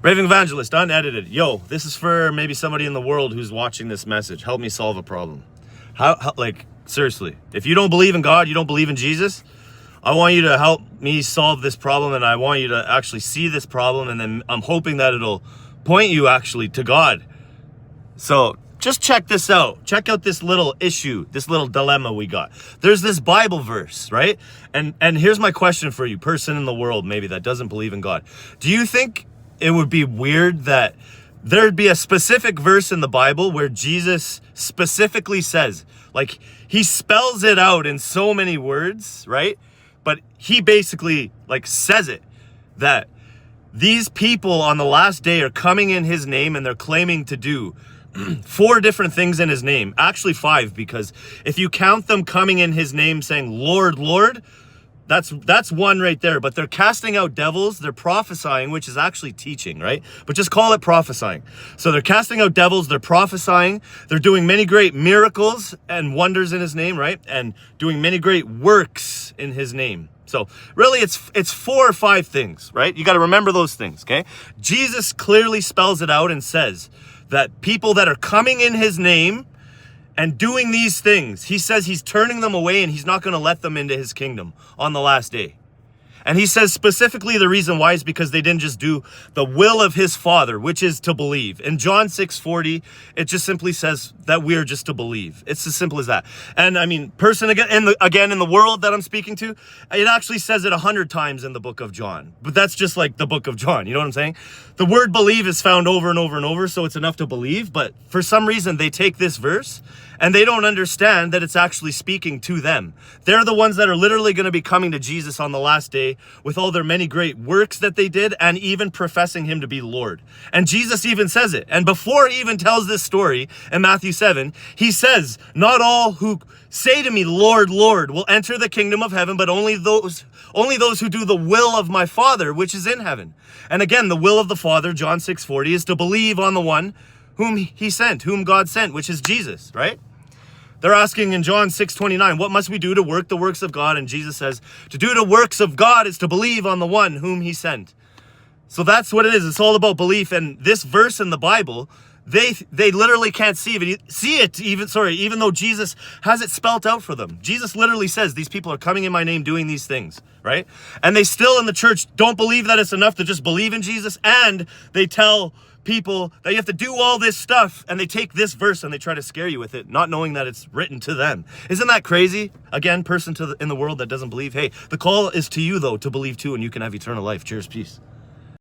Raving Evangelist, unedited. Yo, this is for maybe somebody in the world who's watching this message. Help me solve a problem. How like, seriously, if you don't believe in God, you don't believe in Jesus, I want you to help me solve this problem, and I want you to actually see this problem, and then I'm hoping that it'll point you actually to God. So just check this out. Check out this little issue, this little dilemma we got. There's this Bible verse, right? And here's my question for you, person in the world maybe that doesn't believe in God. Do you think it would be weird that there'd be a specific verse in the Bible where Jesus specifically says, like, he spells it out in so many words, right? But he basically like says it, that these people on the last day are coming in his name and they're claiming to do 4 different things in his name. Actually 5, because if you count them coming in his name saying, Lord, Lord, that's one right there. But they're casting out devils, they're prophesying, which is actually teaching, right? But just call it prophesying. So they're casting out devils, they're prophesying, they're doing many great miracles and wonders in his name, right? And doing many great works in his name. So really it's 4 or 5 things, right? You got to remember those things, okay? Jesus clearly spells it out and says that people that are coming in his name and doing these things, he says he's turning them away and he's not going to let them into his kingdom on the last day. And he says specifically the reason why is because they didn't just do the will of his Father, which is to believe. In John 6:40, it just simply says that we are just to believe. It's as simple as that. And I mean, person again in the world that I'm speaking to, it actually says it 100 times in the book of John. But that's just like the book of John. You know what I'm saying? The word believe is found over and over and over, so it's enough to believe. But for some reason, they take this verse and they don't understand that it's actually speaking to them. They're the ones that are literally going to be coming to Jesus on the last day with all their many great works that they did and even professing him to be Lord. And Jesus even says it. And before he even tells this story in Matthew 7, he says, not all who say to me, Lord, Lord, will enter the kingdom of heaven, but only those who do the will of my Father, which is in heaven. And again, the will of the Father, John 6:40, is to believe on the one whom he sent, whom God sent, which is Jesus, right? They're asking in John 6:29, what must we do to work the works of God? And Jesus says, to do the works of God is to believe on the one whom he sent. So that's what it is. It's all about belief. And this verse in the Bible, they literally can't see it, even though Jesus has it spelt out for them. Jesus literally says, these people are coming in my name doing these things, right? And they still in the church don't believe that it's enough to just believe in Jesus. And they tell people that you have to do all this stuff, and they take this verse and they try to scare you with it, not knowing that it's written to them. Isn't that crazy? Again, person in the world that doesn't believe. Hey, the call is to you though, to believe too, and you can have eternal life. Cheers, peace.